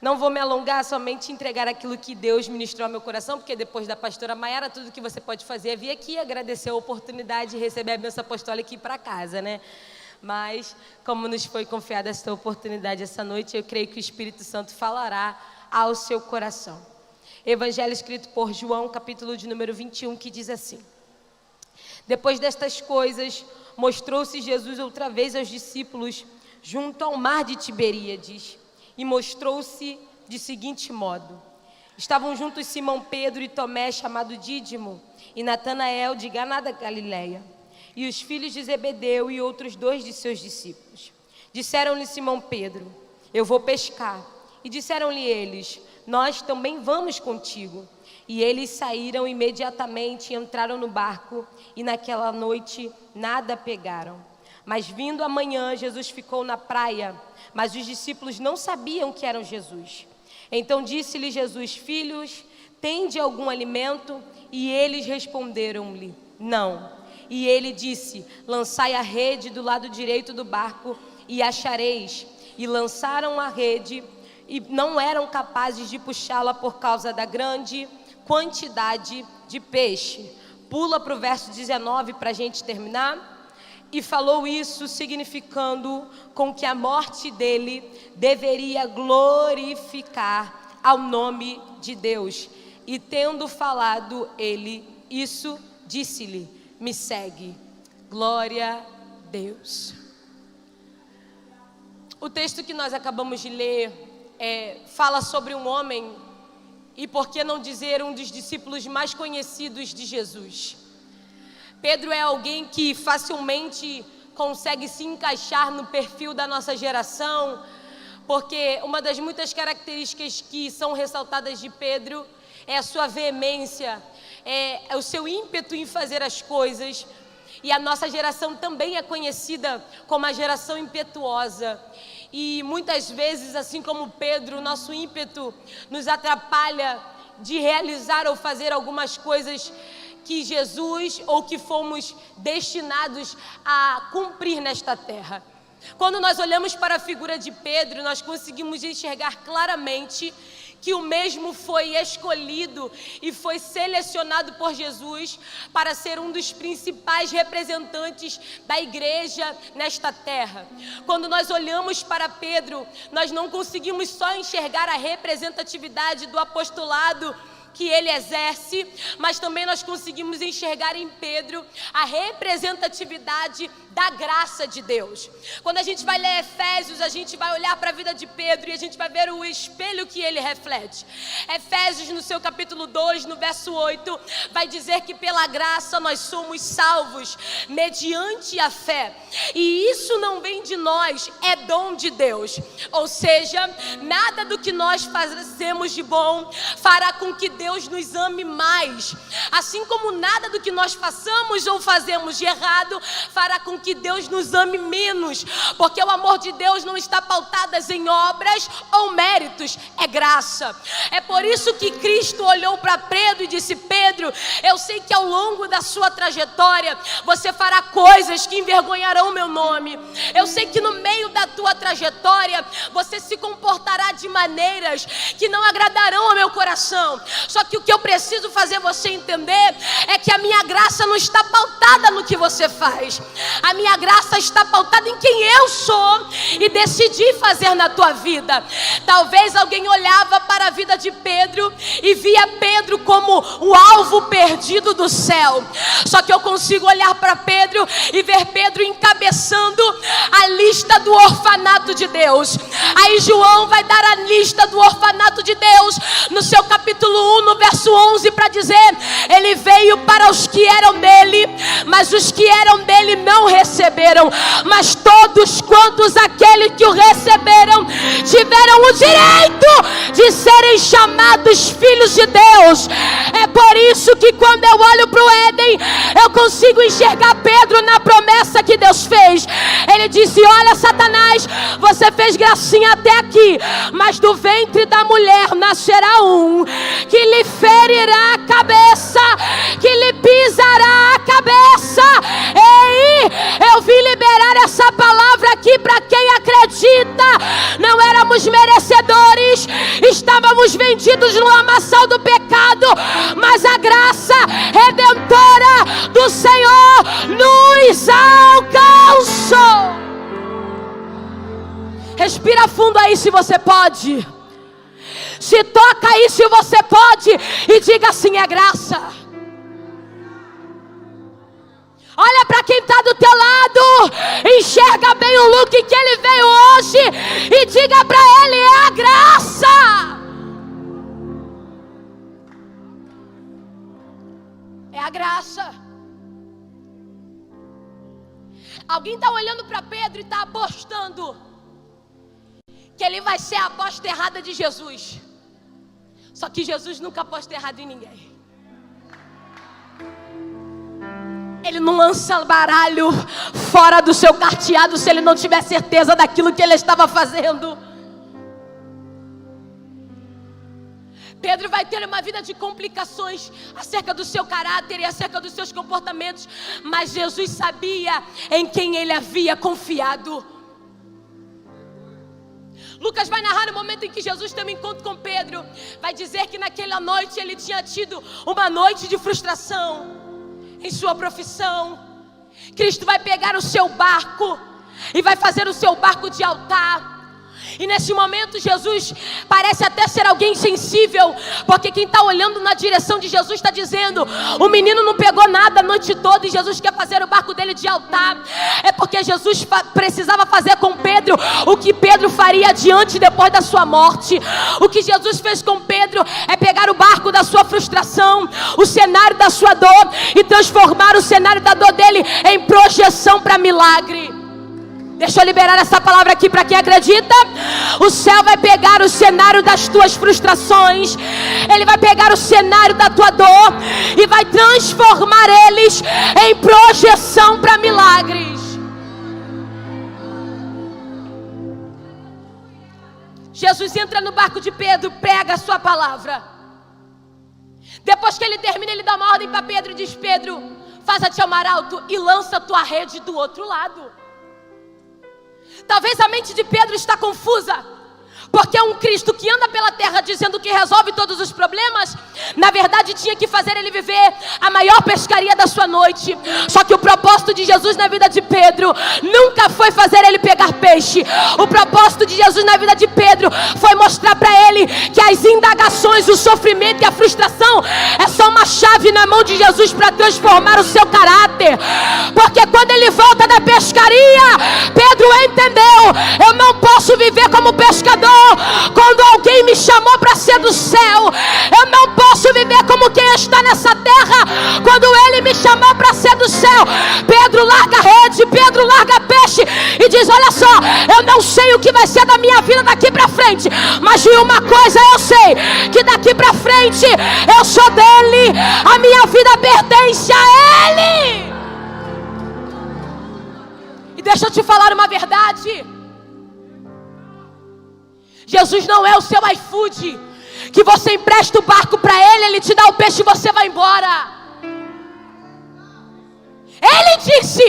Não vou me alongar, somente entregar aquilo que Deus ministrou ao meu coração, porque depois da pastora Maiara, tudo que você pode fazer é vir aqui, agradecer a oportunidade de receber a bênção apostólica e ir para casa, né? Mas, como nos foi confiada esta oportunidade essa noite, eu creio que o Espírito Santo falará ao seu coração. Evangelho escrito por João, capítulo de número 21, que diz assim: Depois destas coisas, mostrou-se Jesus outra vez aos discípulos junto ao mar de Tiberíades, e mostrou-se de seguinte modo: estavam juntos Simão Pedro e Tomé, chamado Dídimo, e Natanael de Caná da Galileia, e os filhos de Zebedeu e outros 2 de seus discípulos. Disseram-lhe Simão Pedro: eu vou pescar. E disseram-lhe eles: nós também vamos contigo. E eles saíram imediatamente e entraram no barco, e naquela noite nada pegaram. Mas vindo amanhã, Jesus ficou na praia, mas os discípulos não sabiam que eram Jesus. Então disse-lhe Jesus: filhos, tende algum alimento? E eles responderam-lhe: não. E ele disse: lançai a rede do lado direito do barco e achareis. E lançaram a rede e não eram capazes de puxá-la por causa da grande quantidade de peixe. Pula para o verso 19 para a gente terminar. E falou isso significando com que a morte dele deveria glorificar ao nome de Deus. E tendo falado ele isso, disse-lhe: me segue. Glória a Deus. O texto que nós acabamos de ler fala sobre um homem, e por que não dizer um dos discípulos mais conhecidos de Jesus. Pedro é alguém que facilmente consegue se encaixar no perfil da nossa geração, porque uma das muitas características que são ressaltadas de Pedro é a sua veemência, é o seu ímpeto em fazer as coisas. E a nossa geração também é conhecida como a geração impetuosa. E muitas vezes, assim como Pedro, o nosso ímpeto nos atrapalha de realizar ou fazer algumas coisas que Jesus ou que fomos destinados a cumprir nesta terra. Quando nós olhamos para a figura de Pedro, nós conseguimos enxergar claramente que o mesmo foi escolhido e foi selecionado por Jesus para ser um dos principais representantes da igreja nesta terra. Quando nós olhamos para Pedro, nós não conseguimos só enxergar a representatividade do apostolado que ele exerce, mas também nós conseguimos enxergar em Pedro a representatividade da graça de Deus. Quando a gente vai ler Efésios, a gente vai olhar para a vida de Pedro e a gente vai ver o espelho que ele reflete. Efésios, no seu capítulo 2, no verso 8, vai dizer que pela graça nós somos salvos mediante a fé, e isso não vem de nós, é dom de Deus. Ou seja, nada do que nós fazemos de bom fará com que Deus nos ame mais, assim como nada do que nós façamos ou fazemos de errado fará com que Deus nos ame menos, porque o amor de Deus não está pautado em obras ou méritos, é graça. É por isso que Cristo olhou para Pedro e disse: Pedro, eu sei que ao longo da sua trajetória você fará coisas que envergonharão meu nome. Eu sei que no meio da tua trajetória você se comportará de maneiras que não agradarão ao meu coração. Só que o que eu preciso fazer você entender é que a minha graça não está pautada no que você faz. A minha graça está pautada em quem eu sou e decidi fazer na tua vida. Talvez alguém olhava para a vida de Pedro e via Pedro como o alvo perdido do céu. Só que eu consigo olhar para Pedro e ver Pedro encabeçando a lista do orfanato de Deus. Aí João vai dar a lista do orfanato de Deus no seu capítulo 1, no verso 11, para dizer: ele veio para os que eram dele, mas os que eram dele não receberam, mas todos quantos aquele que o receberam tiveram o direito de serem chamados filhos de Deus. É por isso que quando eu olho para o Éden, eu consigo enxergar Pedro na promessa que Deus fez. Ele disse: olha, Satanás, você fez gracinha até aqui, mas do ventre da mulher nascerá um que lhe ferirá a cabeça, que lhe pisará a cabeça. Ei, eu vim liberar essa palavra aqui para quem acredita. Não éramos merecedores fomos vendidos no lamaçal do pecado, mas a graça redentora do Senhor nos alcançou. Respira fundo aí se você pode. Se toca aí se você pode e diga assim: é graça. Olha para quem está do teu lado, enxerga bem o look que ele veio hoje e diga para ele: é a graça. É a graça. Alguém está olhando para Pedro e está apostando que ele vai ser a aposta errada de Jesus. Só que Jesus nunca aposta errado em ninguém. Ele não lança baralho fora do seu carteado se ele não tiver certeza daquilo que ele estava fazendo. Pedro vai ter uma vida de complicações acerca do seu caráter e acerca dos seus comportamentos, mas Jesus sabia em quem ele havia confiado. Lucas vai narrar o momento em que Jesus tem um encontro com Pedro. Vai dizer que naquela noite ele tinha tido uma noite de frustração em sua profissão. Cristo vai pegar o seu barco e vai fazer o seu barco de altar. E nesse momento Jesus parece até ser alguém sensível, porque quem está olhando na direção de Jesus está dizendo: o menino não pegou nada a noite toda e Jesus quer fazer o barco dele de altar. É porque Jesus precisava fazer com Pedro o que Pedro faria adiante depois da sua morte. O que Jesus fez com Pedro é pegar o barco da sua frustração, o cenário da sua dor, e transformar o cenário da dor dele em projeção para milagre. Deixa eu liberar essa palavra aqui para quem acredita. O céu vai pegar o cenário das tuas frustrações, ele vai pegar o cenário da tua dor e vai transformar eles em projeção para milagres. Jesus entra no barco de Pedro, prega a sua palavra. Depois que ele termina, ele dá uma ordem para Pedro e diz: Pedro, faça-te ao mar alto e lança a tua rede do outro lado. Talvez a mente de Pedro está confusa, porque um Cristo que anda pela terra dizendo que resolve todos os problemas, na verdade tinha que fazer ele viver a maior pescaria da sua noite. Só que o propósito de Jesus na vida de Pedro nunca foi fazer ele pegar peixe. O propósito de Jesus na vida de Pedro foi mostrar para ele que as indagações, o sofrimento e a frustração é só uma chave na mão de Jesus para transformar o seu caráter. Porque quando ele volta da pescaria, Pedro entendeu: eu não posso viver como pescador quando alguém me chamou para ser do céu. Eu não posso viver como quem está nessa terra quando ele me chamou para ser do céu. Pedro larga a rede, Pedro larga peixe e diz: olha só, eu não sei o que vai ser da minha vida daqui para frente, mas de uma coisa eu sei, que daqui para frente eu sou dele, a minha vida pertence a ele. E deixa eu te falar uma verdade: Jesus não é o seu iFood, que você empresta o barco para ele, ele te dá o peixe e você vai embora. Ele disse: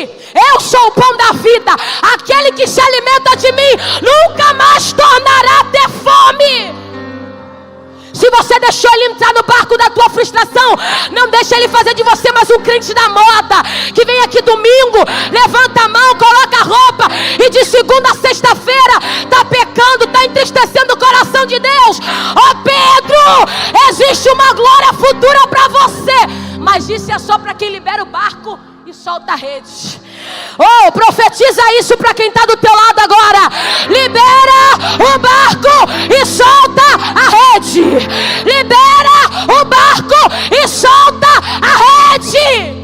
eu sou o pão da vida, aquele que se alimenta de mim nunca mais tornará a ter fome. Se você deixou ele entrar no barco da tua frustração, não deixa ele fazer de você mais um crente da moda, que vem aqui domingo, levanta a mão, coloca a roupa e de segunda a sexta-feira está pecando, está entristecendo o coração de Deus. Pedro, existe uma glória futura para você, mas isso é só para quem libera o barco e solta a rede. Profetiza isso para quem está do teu lado agora. Libera o barco e solta a rede. Libera o barco e solta a rede.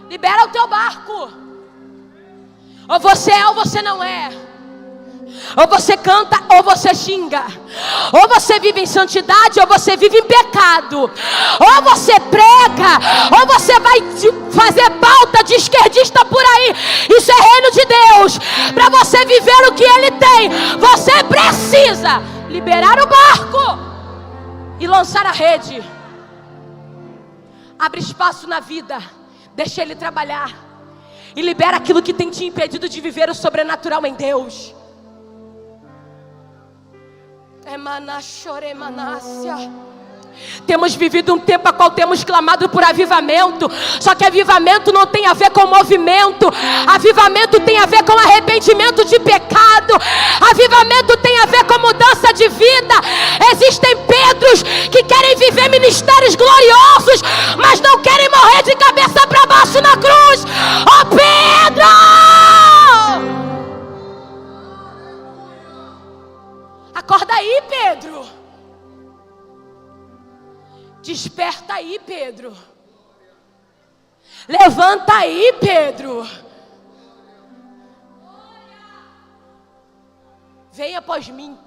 Libera o teu barco. Ou você é ou você não é. Ou você canta ou você xinga. Ou você vive em santidade ou você vive em pecado. Ou você prega ou você vai fazer pauta de esquerdista por aí. Isso é reino de Deus. Para você viver o que ele tem, você precisa liberar o barco e lançar a rede. Abre espaço na vida, deixa ele trabalhar. E libera aquilo que tem te impedido de viver o sobrenatural em Deus. Temos vivido um tempo a qual temos clamado por avivamento. Só que avivamento não tem a ver com movimento. Avivamento tem a ver com arrependimento de pecado. Avivamento tem a ver com mudança de vida. Existem Pedros que querem viver ministérios gloriosos, mas não querem morrer de cabeça para baixo na cruz. Ó Pedro! Acorda aí, Pedro. Desperta aí, Pedro. Levanta aí, Pedro. Venha após mim,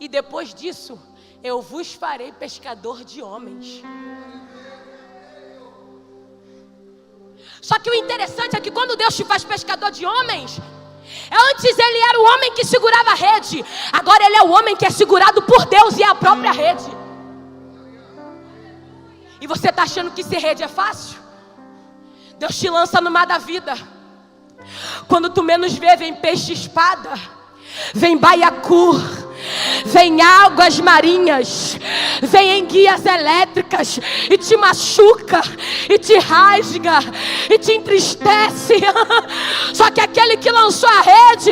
e depois disso eu vos farei pescador de homens. Só que o interessante é que quando Deus te faz pescador de homens, antes ele era o homem que segurava a rede. Agora ele é o homem que é segurado por Deus e é a própria rede. E você está achando que ser rede é fácil? Deus te lança no mar da vida. Quando tu menos vê, vem peixe-espada, vem baiacu, vem águas marinhas, vem enguias elétricas e te machuca, e te rasga, e te entristece. Só que aquele que lançou a rede,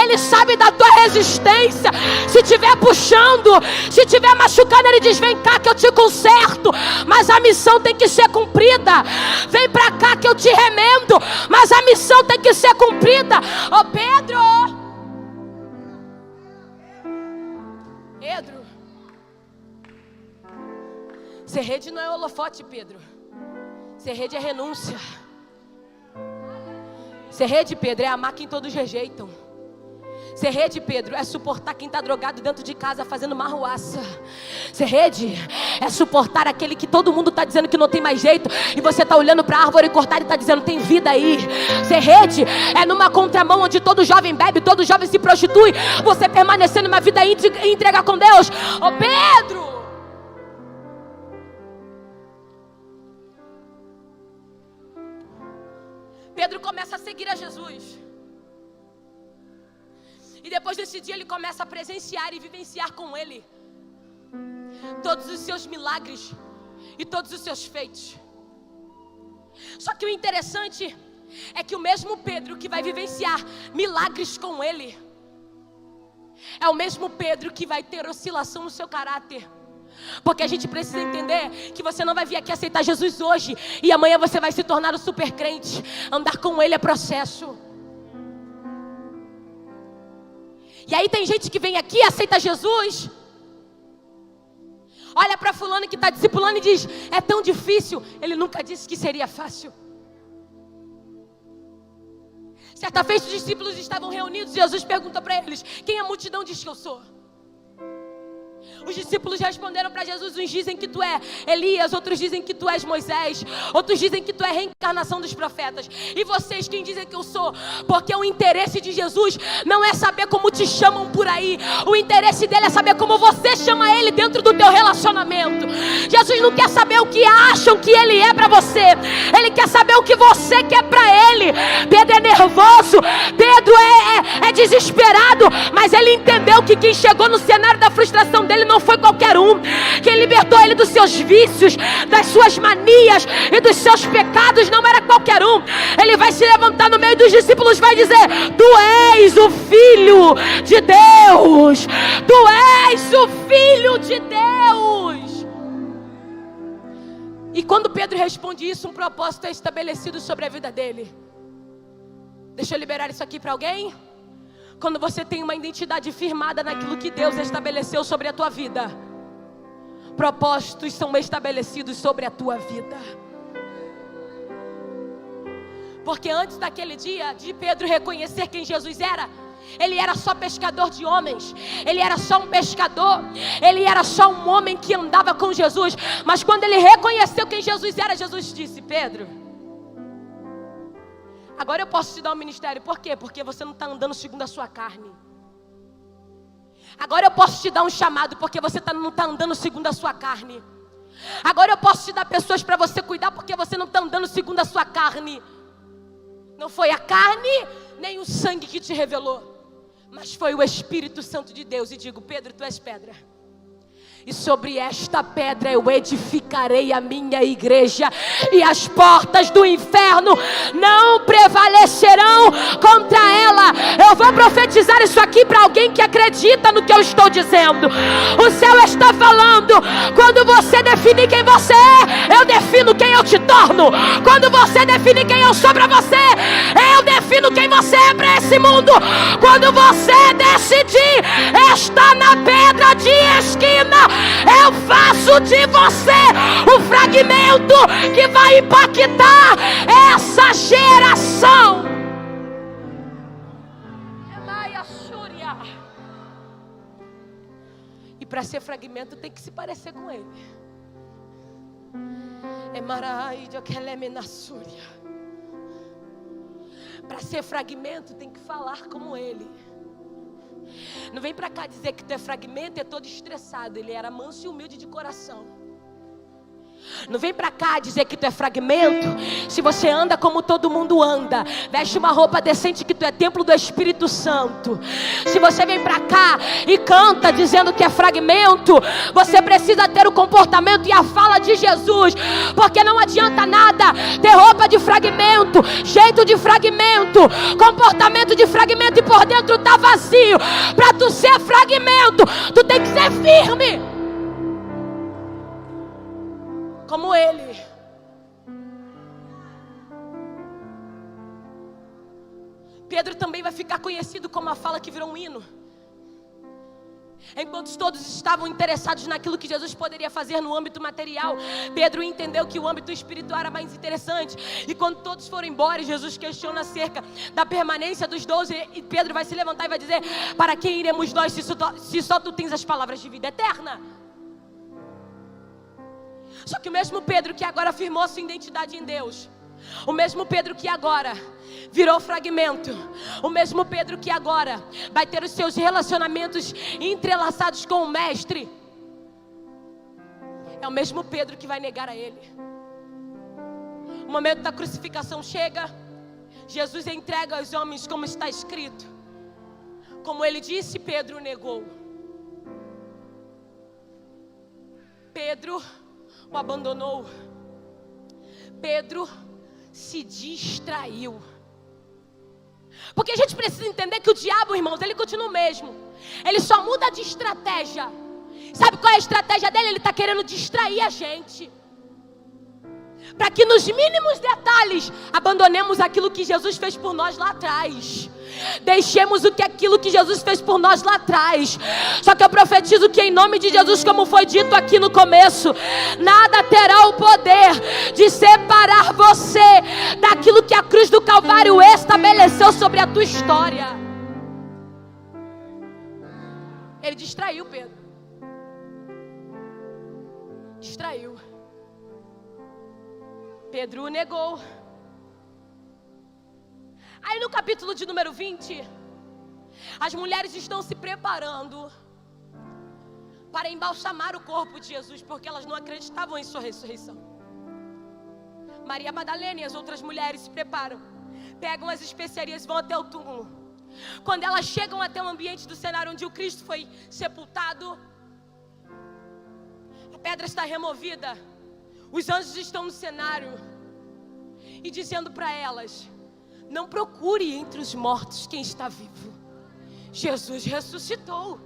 ele sabe da tua resistência. Se estiver puxando, se estiver machucando, ele diz: vem cá que eu te conserto, mas a missão tem que ser cumprida. Vem pra cá que eu te remendo, mas a missão tem que ser cumprida. Ô Pedro, Pedro, ser rede não é holofote, Pedro. Ser rede é renúncia. Ser rede, Pedro, é amar quem todos rejeitam. Ser rede, Pedro, é suportar quem está drogado dentro de casa fazendo marruaça. Ser rede é suportar aquele que todo mundo está dizendo que não tem mais jeito, e você está olhando para a árvore cortada e está dizendo: tem vida aí. Ser rede é numa contramão onde todo jovem bebe, todo jovem se prostitui, você permanecer numa vida íntegra e entregar com Deus. Ô Pedro! Pedro começa a seguir a Jesus. E depois desse dia ele começa a presenciar e vivenciar com ele todos os seus milagres e todos os seus feitos. Só que o interessante é que o mesmo Pedro que vai vivenciar milagres com ele é o mesmo Pedro que vai ter oscilação no seu caráter. Porque a gente precisa entender que você não vai vir aqui aceitar Jesus hoje e amanhã você vai se tornar um super crente. Andar com ele é processo. E aí tem gente que vem aqui, aceita Jesus, olha para fulano que está discipulando e diz: é tão difícil. Ele nunca disse que seria fácil. Certa vez os discípulos estavam reunidos e Jesus pergunta para eles: quem a multidão diz que eu sou? Os discípulos responderam para Jesus: uns dizem que tu é Elias, outros dizem que tu és Moisés, outros dizem que tu é a reencarnação dos profetas. E vocês, quem dizem que eu sou? Porque o interesse de Jesus não é saber como te chamam por aí. O interesse dele é saber como você chama ele dentro do teu relacionamento. Jesus não quer saber o que acham que ele é para você. Ele quer saber o que você quer para ele. Pedro é nervoso, Pedro é desesperado, mas ele entendeu que quem chegou no cenário da frustração dele não foi qualquer um. Quem libertou ele dos seus vícios, das suas manias e dos seus pecados não era qualquer um. Ele vai se levantar no meio dos discípulos e vai dizer: tu és o Filho de Deus. Tu és o Filho de Deus. E quando Pedro responde isso, um propósito é estabelecido sobre a vida dele. Deixa eu liberar isso aqui para alguém. Quando você tem uma identidade firmada naquilo que Deus estabeleceu sobre a tua vida, propósitos são estabelecidos sobre a tua vida. Porque antes daquele dia de Pedro reconhecer quem Jesus era, ele era só pescador de homens. Ele era só um pescador. Ele era só um homem que andava com Jesus. Mas quando ele reconheceu quem Jesus era, Jesus disse: Pedro, agora eu posso te dar um ministério. Por quê? Porque você não está andando segundo a sua carne. Agora eu posso te dar um chamado, porque você não está andando segundo a sua carne. Agora eu posso te dar pessoas para você cuidar, porque você não está andando segundo a sua carne. Não foi a carne, nem o sangue que te revelou, mas foi o Espírito Santo de Deus. E digo: Pedro, tu és pedra, e sobre esta pedra eu edificarei a minha igreja, e as portas do inferno não prevalecerão contra ela. Eu vou profetizar isso aqui para alguém que acredita no que eu estou dizendo. O céu está falando: quando você define quem você é, eu defino quem eu te torno. Quando você define quem eu sou para você, eu defino quem você é para esse mundo. Quando você decidir estar na pedra de esquina, eu faço de você um fragmento que vai impactar essa geração. E para ser fragmento tem que se parecer com ele. Para ser fragmento tem que falar como ele. Não vem pra cá dizer que tu é fragmento e é todo estressado. Ele era manso e humilde de coração. Não vem pra cá dizer que tu é fragmento se você anda como todo mundo anda. Veste uma roupa decente que tu é templo do Espírito Santo. Se você vem pra cá e canta dizendo que é fragmento, você precisa ter o comportamento e a fala de Jesus. Porque não adianta nada ter roupa de fragmento, jeito de fragmento, comportamento de fragmento e por dentro tá vazio. Pra tu ser fragmento, tu tem que ser firme como ele. Pedro também vai ficar conhecido como a fala que virou um hino. Enquanto todos estavam interessados naquilo que Jesus poderia fazer no âmbito material, Pedro entendeu que o âmbito espiritual era mais interessante. E quando todos foram embora, Jesus questiona acerca da permanência dos 12. E Pedro vai se levantar e vai dizer: para quem iremos nós se só tu tens as palavras de vida eterna? Só que o mesmo Pedro que agora afirmou sua identidade em Deus, o mesmo Pedro que agora virou fragmento, o mesmo Pedro que agora vai ter os seus relacionamentos entrelaçados com o Mestre, é o mesmo Pedro que vai negar a ele. O momento da crucificação chega, Jesus entrega aos homens como está escrito. Como ele disse, Pedro negou. Pedro o abandonou. Pedro se distraiu. Porque a gente precisa entender que o diabo, irmãos, ele continua o mesmo. Ele só muda de estratégia. Sabe qual é a estratégia dele? Ele está querendo distrair a gente, para que nos mínimos detalhes abandonemos aquilo que Jesus fez por nós lá atrás. Deixemos aquilo que Jesus fez por nós lá atrás. Só que eu profetizo que em nome de Jesus, como foi dito aqui no começo, nada terá o poder de separar você daquilo que a cruz do Calvário estabeleceu sobre a tua história. Ele distraiu Pedro. Distraiu. Pedro o negou. Aí no capítulo de número 20, as mulheres estão se preparando para embalsamar o corpo de Jesus, porque elas não acreditavam em sua ressurreição. Maria Madalena e as outras mulheres se preparam, pegam as especiarias e vão até o túmulo. Quando elas chegam até o ambiente do cenário onde o Cristo foi sepultado, a pedra está removida, os anjos estão no cenário e dizendo para elas: não procure entre os mortos quem está vivo. Jesus ressuscitou.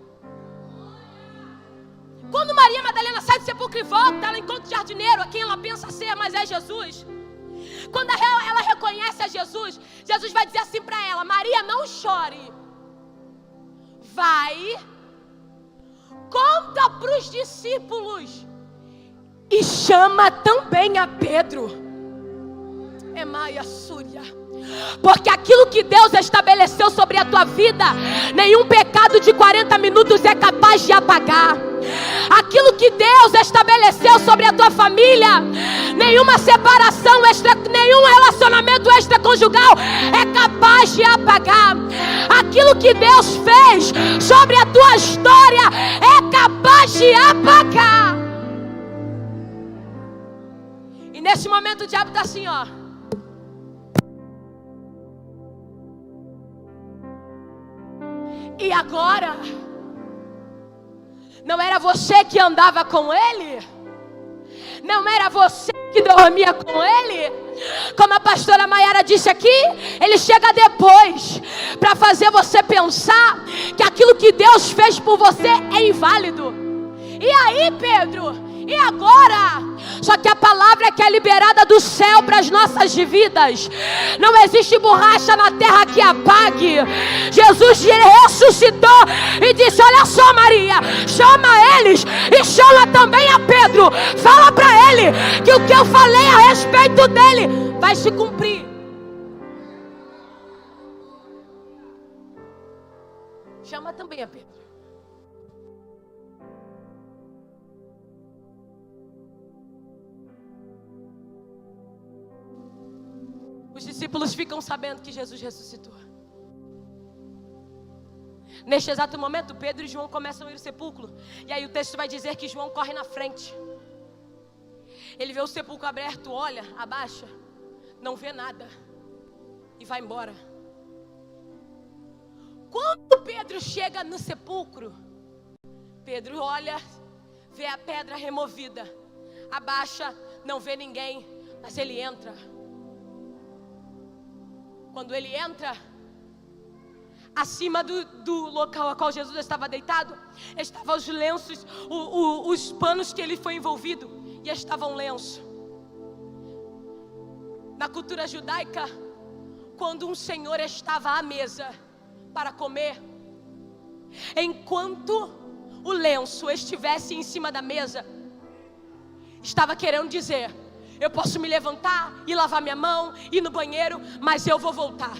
Quando Maria Madalena sai do sepulcro e volta, ela encontra o jardineiro, a quem ela pensa ser, mas é Jesus. Quando ela reconhece a Jesus, Jesus vai dizer assim para ela: Maria, não chore. Vai, conta para os discípulos e chama também a Pedro. Emaia Súria. Porque aquilo que Deus estabeleceu sobre a tua vida, nenhum pecado de 40 minutos é capaz de apagar. Aquilo que Deus estabeleceu sobre a tua família, nenhuma separação nenhum relacionamento extraconjugal é capaz de apagar. Aquilo que Deus fez sobre a tua história é capaz de apagar. E nesse momento o diabo está assim, ó. E agora? Não era você que andava com ele? Não era você que dormia com ele? Como a pastora Maiara disse aqui, ele chega depois para fazer você pensar que aquilo que Deus fez por você é inválido. E aí, Pedro? E agora? Só que a palavra que é liberada do céu para as nossas vidas, não existe borracha na terra que apague. Jesus ressuscitou e disse: olha só, Maria, chama eles e chama também a Pedro. Fala para ele que o que eu falei a respeito dele vai se cumprir. Chama também a Pedro. Os discípulos ficam sabendo que Jesus ressuscitou. Neste exato momento, Pedro e João começam a ir ao sepulcro. E aí o texto vai dizer que João corre na frente. Ele vê o sepulcro aberto, olha, abaixa, não vê nada e vai embora. Quando Pedro chega no sepulcro, Pedro olha, vê a pedra removida, abaixa, não vê ninguém, mas ele entra. Quando ele entra, acima do local a qual Jesus estava deitado, estavam os lenços, os panos que ele foi envolvido, e estava um lenço. Na cultura judaica, quando um senhor estava à mesa para comer, enquanto o lenço estivesse em cima da mesa, estava querendo dizer: eu posso me levantar e lavar minha mão, ir no banheiro, mas eu vou voltar.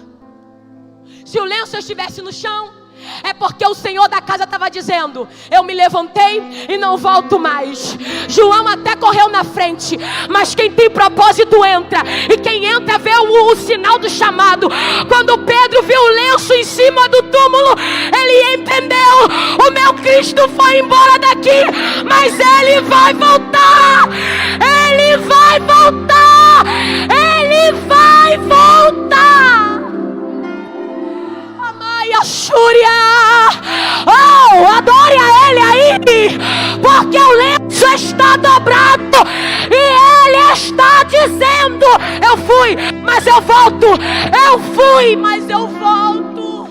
Se o lenço estivesse no chão, é porque o Senhor da casa estava dizendo: eu me levantei e não volto mais. João até correu na frente, mas quem tem propósito entra, e quem entra vê o sinal do chamado. Quando Pedro viu o lenço em cima do túmulo, ele entendeu: o meu Cristo foi embora daqui, mas ele vai voltar. Ele vai voltar. Ele vai voltar. Shúria, oh, adore a ele aí, porque o lenço está dobrado e ele está dizendo: eu fui, mas eu volto. Eu fui, mas eu volto.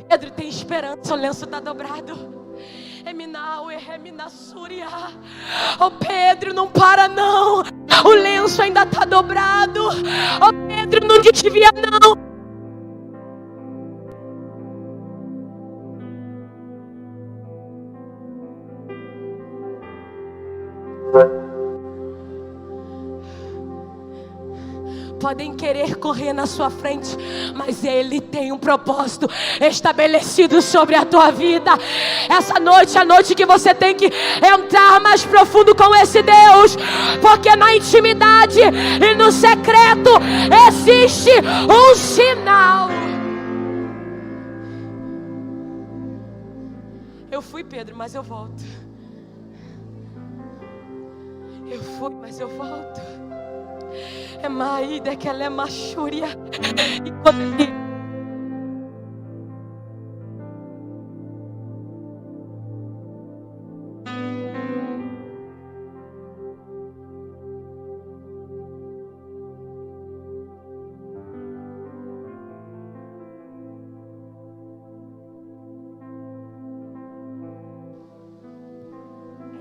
Pedro tem esperança, o lenço está dobrado. Oh, Pedro, não para não. O lenço ainda está dobrado. Oh, Pedro, não desvia não. Podem querer correr na sua frente, mas Ele tem um propósito estabelecido sobre a tua vida. Essa noite é a noite que você tem que entrar mais profundo com esse Deus, porque na intimidade e no secreto existe um sinal. Eu fui, Pedro, mas eu volto. Eu fui, mas eu volto. É maída que ela é machúria. E quando ele...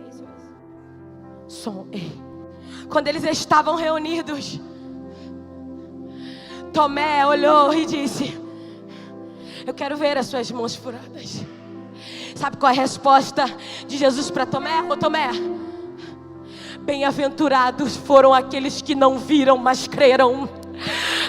É isso mesmo. Som, ei. Quando eles estavam reunidos, Tomé olhou e disse: eu quero ver as suas mãos furadas. Sabe qual é a resposta de Jesus para Tomé? Ô Tomé, bem-aventurados foram aqueles que não viram, mas creram.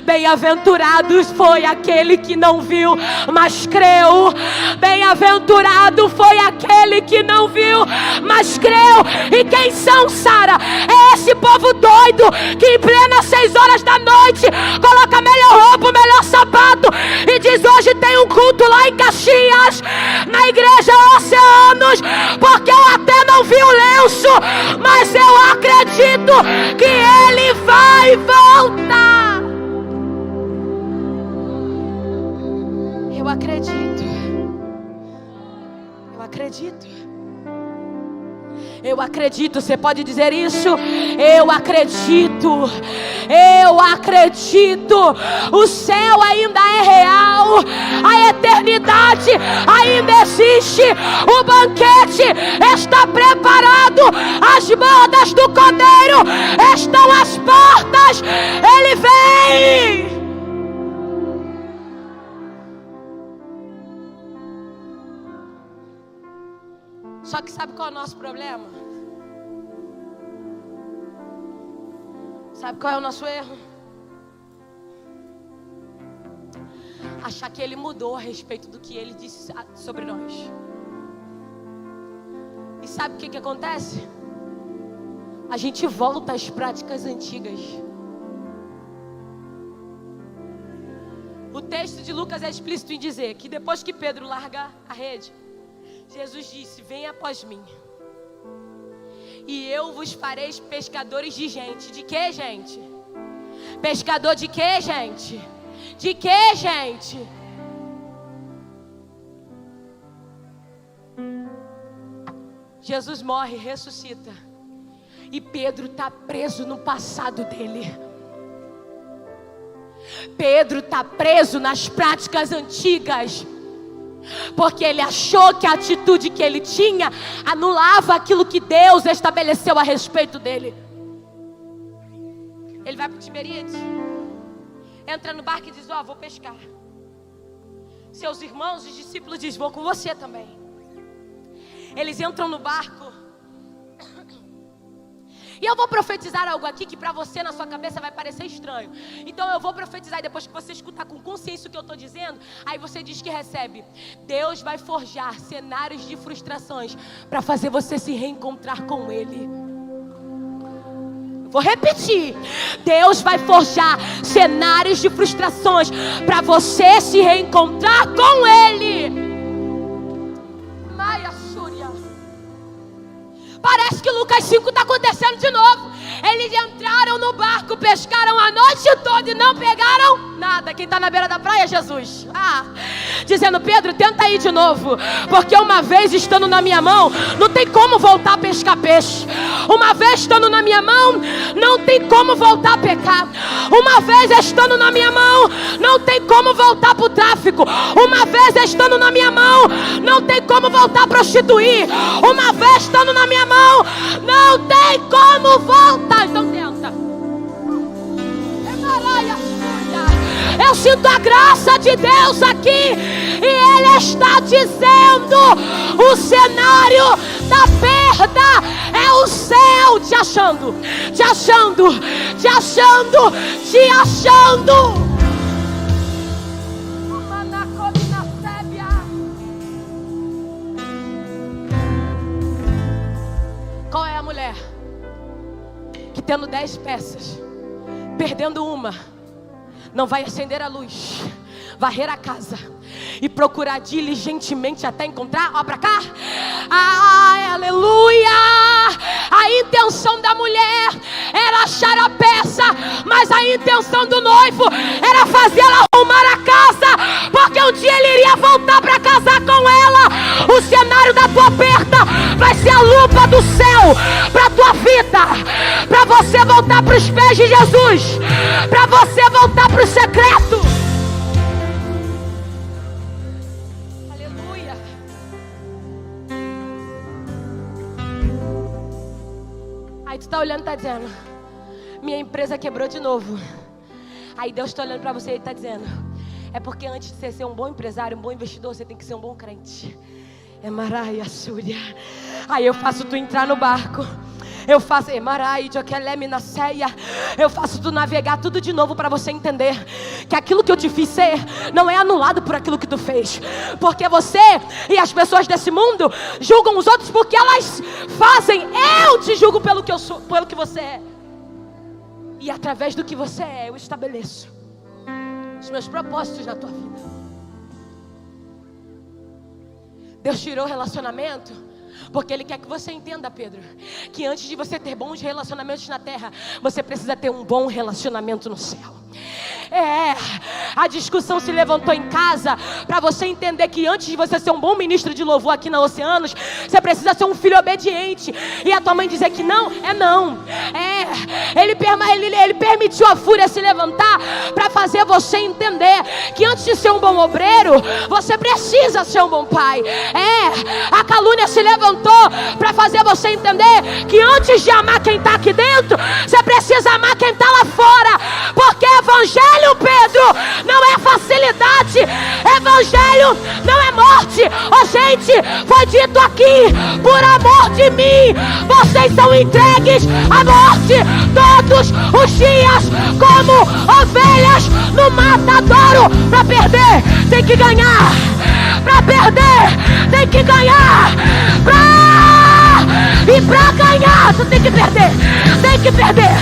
Bem-aventurados foi aquele que não viu, mas creu. Bem-aventurado foi aquele que não viu, mas creu. E quem são, Sara? É esse povo doido que em plena 6 horas da noite coloca a melhor roupa, o melhor sapato e diz: hoje tem um culto lá em Caxias, na igreja Oceanos, porque eu até não vi o lenço, mas eu acredito que ele vai voltar. acredito. Eu acredito. Eu acredito. Você pode dizer isso? Eu acredito. Eu acredito. O céu ainda é real. A eternidade ainda existe. O banquete está preparado. As bodas do Cordeiro estão às portas. Ele vem. Só que sabe qual é o nosso problema? Sabe qual é o nosso erro? Achar que Ele mudou a respeito do que Ele disse sobre nós. E sabe o que acontece? A gente volta às práticas antigas. O texto de Lucas é explícito em dizer que depois que Pedro larga a rede, Jesus disse: venha após mim, e eu vos farei pescadores de gente. De que, gente? Pescador de que, gente? De que, gente? Jesus morre, ressuscita, e Pedro está preso no passado dele. Pedro está preso nas práticas antigas, porque ele achou que a atitude que ele tinha anulava aquilo que Deus estabeleceu a respeito dele. Ele vai para o Tiberíades, entra no barco e diz: vou pescar. Seus irmãos, os discípulos, dizem: vou com você também. Eles entram no barco. E eu vou profetizar algo aqui que para você, na sua cabeça, vai parecer estranho. Então eu vou profetizar, e depois que você escutar com consciência o que eu estou dizendo, aí você diz que recebe. Deus vai forjar cenários de frustrações para fazer você se reencontrar com Ele. Vou repetir. Deus vai forjar cenários de frustrações para você se reencontrar com Ele. Parece que Lucas 5 está acontecendo de novo. Eles entraram no barco, pescaram a noite toda e não pegaram nada. Quem está na beira da praia é Jesus. Dizendo: Pedro, tenta ir de novo, porque uma vez estando na minha mão, não tem como voltar a pescar peixe. Uma vez estando na minha mão, não tem como voltar a pecar. Uma vez estando na minha mão, não tem como voltar para o tráfico. Uma vez estando na minha mão, não tem como voltar a prostituir. Uma vez estando na minha mão, não tem como voltar. Então tenta. Eu sinto a graça de Deus aqui, e Ele está dizendo: o cenário da perda é o céu te achando, te achando, te achando, te achando. Qual é a mulher que, tendo 10 peças, perdendo uma, não vai acender a luz, varrer a casa e procurar diligentemente até encontrar? Ó, pra cá. Aleluia! A intenção da mulher era achar a peça, mas a intenção do noivo era fazê-la arrumar a casa, porque um dia ele iria voltar para casar com ela. O cenário da tua perda vai ser a lupa do céu para tua vida, para você voltar para os pés de Jesus, para você voltar para o secreto. Aleluia. Aí tu está olhando e está dizendo: minha empresa quebrou de novo. Aí Deus está olhando para você e está dizendo: é porque antes de você ser um bom empresário, um bom investidor, você tem que ser um bom crente. É Maraia Súria. Aí eu faço tu entrar no barco. Eu faço eu faço tu navegar tudo de novo para você entender que aquilo que eu te fiz ser não é anulado por aquilo que tu fez. Porque você e as pessoas desse mundo julgam os outros porque elas fazem. Eu te julgo pelo que eu sou, pelo que você é. E através do que você é, eu estabeleço os meus propósitos na tua vida. Deus tirou o relacionamento porque Ele quer que você entenda, Pedro, que antes de você ter bons relacionamentos na terra, você precisa ter um bom relacionamento no céu. A discussão se levantou em casa para você entender que antes de você ser um bom ministro de louvor aqui na Oceanos, você precisa ser um filho obediente. E a tua mãe dizer que não, é não. Ele permitiu a fúria se levantar para fazer você entender que antes de ser um bom obreiro, você precisa ser um bom pai. A calúnia se levantou para fazer você entender que antes de amar quem está aqui dentro, você precisa amar quem está lá fora. Porque evangelho, Pedro, não é facilidade. Evangelho não é morte. Gente, foi dito aqui, por amor de mim, vocês são entregues à morte todos os dias, como ovelhas no matadouro. Para perder, tem que ganhar. Para perder, tem que ganhar. E para ganhar, tu tem que perder. Tem que perder.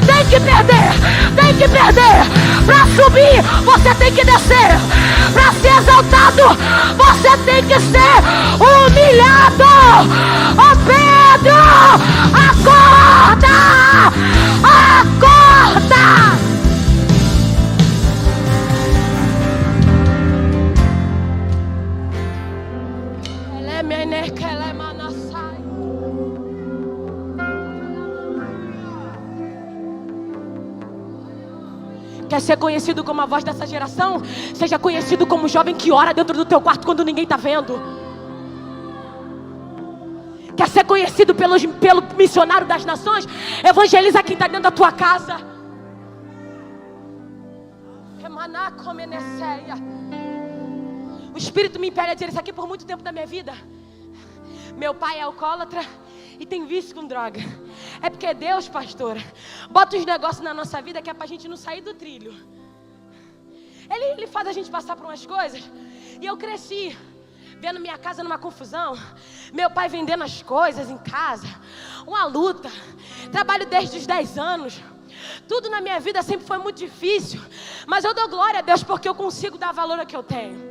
Tem que perder. Tem que perder. Para subir, você tem que descer. Para ser exaltado, você tem que ser humilhado. Pedro, acorda! Acorda! Quer ser conhecido como a voz dessa geração? Seja conhecido como um jovem que ora dentro do teu quarto quando ninguém está vendo. Quer ser conhecido pelo missionário das nações? Evangeliza quem está dentro da tua casa. O Espírito me impele a dizer isso aqui por muito tempo da minha vida. Meu pai é alcoólatra e tem vício com droga. É porque Deus, pastora, bota uns negócios na nossa vida que é pra gente não sair do trilho. Ele faz a gente passar por umas coisas. E eu cresci vendo minha casa numa confusão. Meu pai vendendo as coisas em casa. Uma luta. Trabalho desde os 10 anos. Tudo na minha vida sempre foi muito difícil. Mas eu dou glória a Deus porque eu consigo dar valor ao que eu tenho.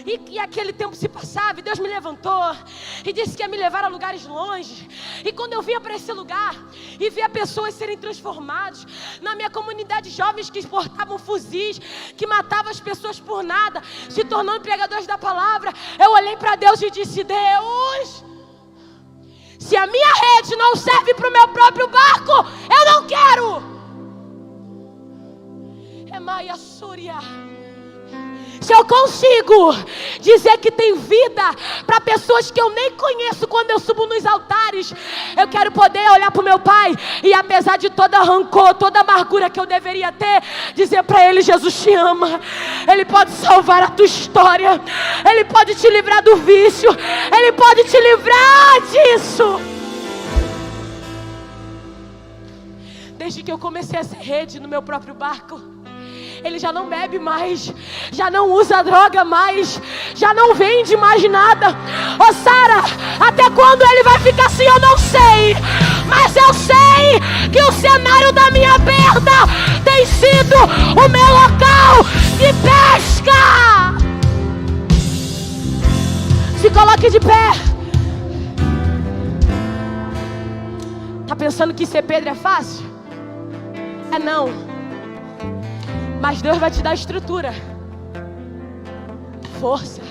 E aquele tempo se passava e Deus me levantou e disse que ia me levar a lugares longe. E quando eu vinha para esse lugar e via pessoas serem transformadas, na minha comunidade, jovens que exportavam fuzis, que matavam as pessoas por nada, se tornando pregadores da palavra, eu olhei para Deus e disse: Deus, se a minha rede não serve para o meu próprio barco, eu não quero. Maia Súria. Se eu consigo dizer que tem vida para pessoas que eu nem conheço quando eu subo nos altares, eu quero poder olhar para o meu pai e, apesar de toda rancor, toda amargura que eu deveria ter, dizer para ele: Jesus te ama, ele pode salvar a tua história, ele pode te livrar do vício, ele pode te livrar disso. Desde que eu comecei a ser rede no meu próprio barco, ele já não bebe mais, já não usa droga mais, já não vende mais nada. Ô Sara, até quando ele vai ficar assim eu não sei, mas eu sei que o cenário da minha perda tem sido o meu local de pesca. Se coloque de pé. Tá pensando que ser Pedro é fácil? É não. Mas Deus vai te dar estrutura, força.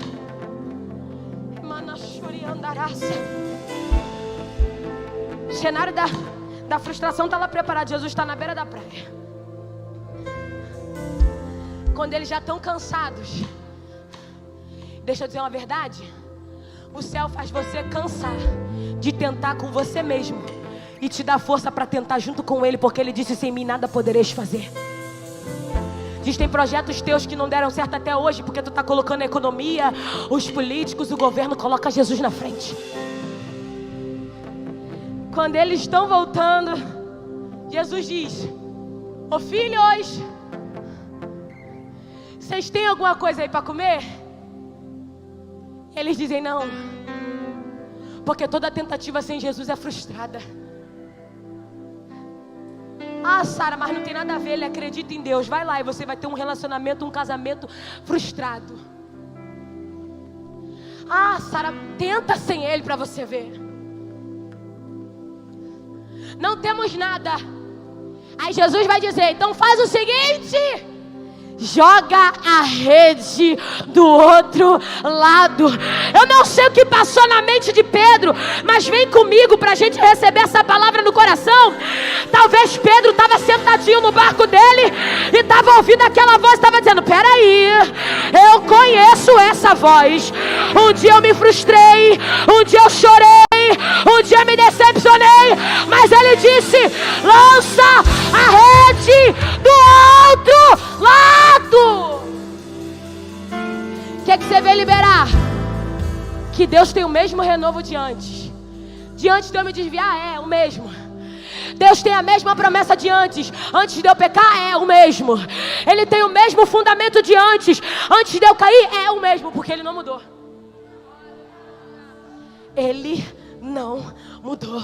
O cenário da frustração está lá preparado. Jesus está na beira da praia. Quando eles já estão cansados, deixa eu dizer uma verdade: o céu faz você cansar de tentar com você mesmo e te dá força para tentar junto com Ele, porque Ele disse: sem mim nada podereis fazer. Existem projetos teus que não deram certo até hoje porque tu está colocando a economia, os políticos, o governo. Coloca Jesus na frente. Quando eles estão voltando, Jesus diz: ô filhos, vocês têm alguma coisa aí para comer? Eles dizem não, porque toda tentativa sem Jesus é frustrada. Ah, Sara, mas não tem nada a ver, ele acredita em Deus. Vai lá e você vai ter um relacionamento, um casamento frustrado. Ah, Sara, tenta sem ele para você ver. Não temos nada. Aí Jesus vai dizer: então faz o seguinte, joga a rede do outro lado. Eu não sei o que passou na mente de Pedro, mas vem comigo para a gente receber essa palavra no coração. Talvez Pedro estava sentadinho no barco dele e estava ouvindo aquela voz, estava dizendo: peraí, eu conheço essa voz. Um dia eu me frustrei, um dia eu chorei, um dia eu me decepcionei, mas ele disse: lança a rede do outro lado. O que é que você veio liberar? Que Deus tem o mesmo renovo de antes. De antes de eu me desviar, é o mesmo. Deus tem a mesma promessa de antes. Antes de eu pecar, é o mesmo. Ele tem o mesmo fundamento de antes. Antes de eu cair, é o mesmo, porque Ele não mudou. Ele não mudou.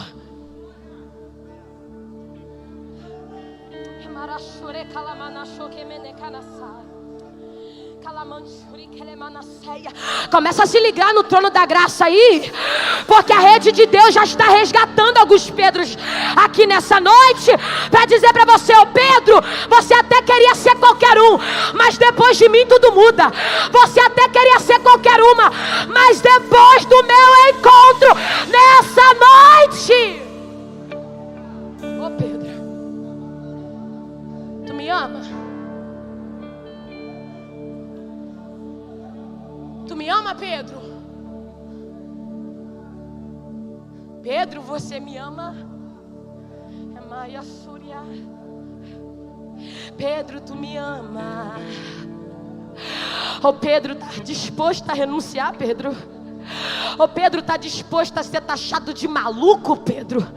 Começa a se ligar no trono da graça aí, porque a rede de Deus já está resgatando alguns Pedros aqui nessa noite, para dizer para você: ô Pedro, você até queria ser qualquer um, mas depois de mim tudo muda. Você até queria ser qualquer uma, mas depois do meu encontro nessa noite, ô Pedro, tu me ama? Tu me ama, Pedro? Pedro, você me ama? Pedro, tu me ama? Ô Pedro, tá disposto a renunciar, Pedro? Ô Pedro, tá disposto a ser taxado de maluco, Pedro?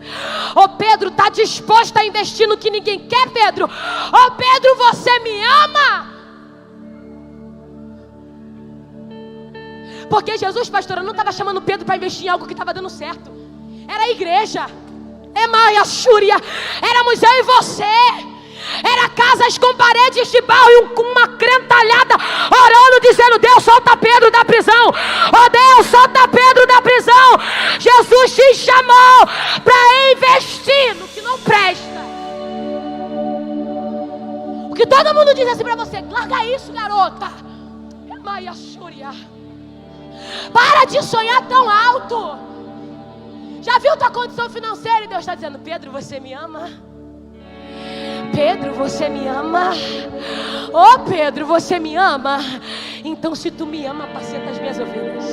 Ô Pedro, tá disposto a investir no que ninguém quer, Pedro? Ô Pedro, você me ama? Porque Jesus, pastora, não estava chamando Pedro para investir em algo que estava dando certo. Era a igreja. Éramos eu e você. Era casas com paredes de barro e uma crentalhada orando, dizendo: Deus, solta Pedro da prisão. Oh Deus, solta Pedro da prisão. Jesus te chamou para investir no que não presta. O que todo mundo diz assim para você: larga isso, garota. Para de sonhar tão alto. Já viu tua condição financeira? E Deus está dizendo: Pedro, você me ama? Pedro, você me ama? Ô Pedro, você me ama? Então se tu me ama, apacenta as minhas ovelhas.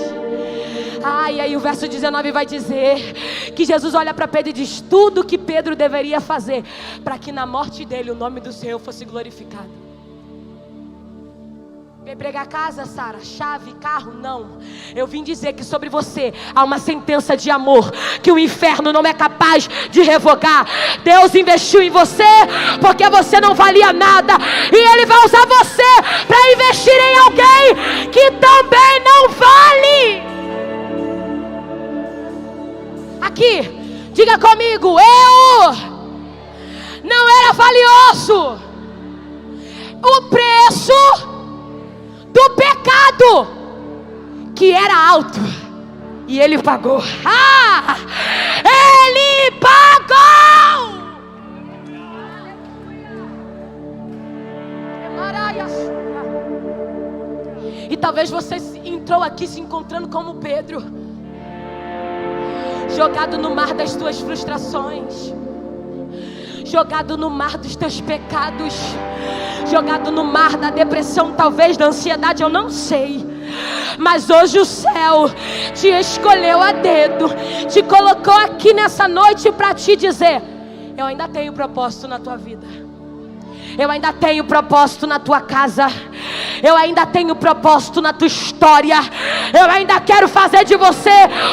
E aí o verso 19 vai dizer que Jesus olha para Pedro e diz tudo o que Pedro deveria fazer para que na morte dele o nome do Senhor fosse glorificado. Vem pregar casa, Sara? Chave, carro? Não. Eu vim dizer que sobre você há uma sentença de amor que o inferno não é capaz de revogar. Deus investiu em você porque você não valia nada, e Ele vai usar você para investir em alguém que também não vale. Aqui, diga comigo: eu não era valioso. O preço do pecado que era alto, e Ele pagou. Ele pagou. E talvez você entrou aqui se encontrando como Pedro, jogado no mar das tuas frustrações, jogado no mar dos teus pecados, jogado no mar da depressão, talvez da ansiedade, eu não sei. Mas hoje o céu te escolheu a dedo, te colocou aqui nessa noite para te dizer: eu ainda tenho propósito na tua vida. Eu ainda tenho propósito na tua casa. Eu ainda tenho propósito na tua história. Eu ainda quero fazer de você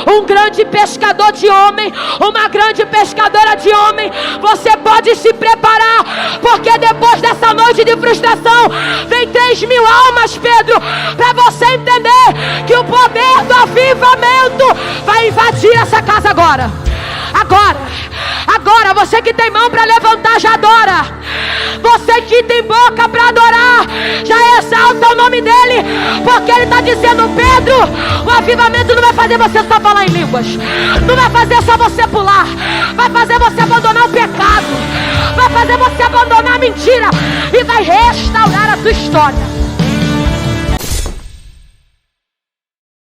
um grande pescador de homem, uma grande pescadora de homem. Você pode se preparar, porque depois dessa noite de frustração vem 3.000 almas, Pedro, para você entender que o poder do avivamento vai invadir essa casa agora. Agora, você que tem mão para levantar, já adora. Você que tem boca para adorar, já exalta o nome dele, porque ele está dizendo: Pedro, o avivamento não vai fazer você só falar em línguas, não vai fazer só você pular, vai fazer você abandonar o pecado, vai fazer você abandonar a mentira e vai restaurar a tua história.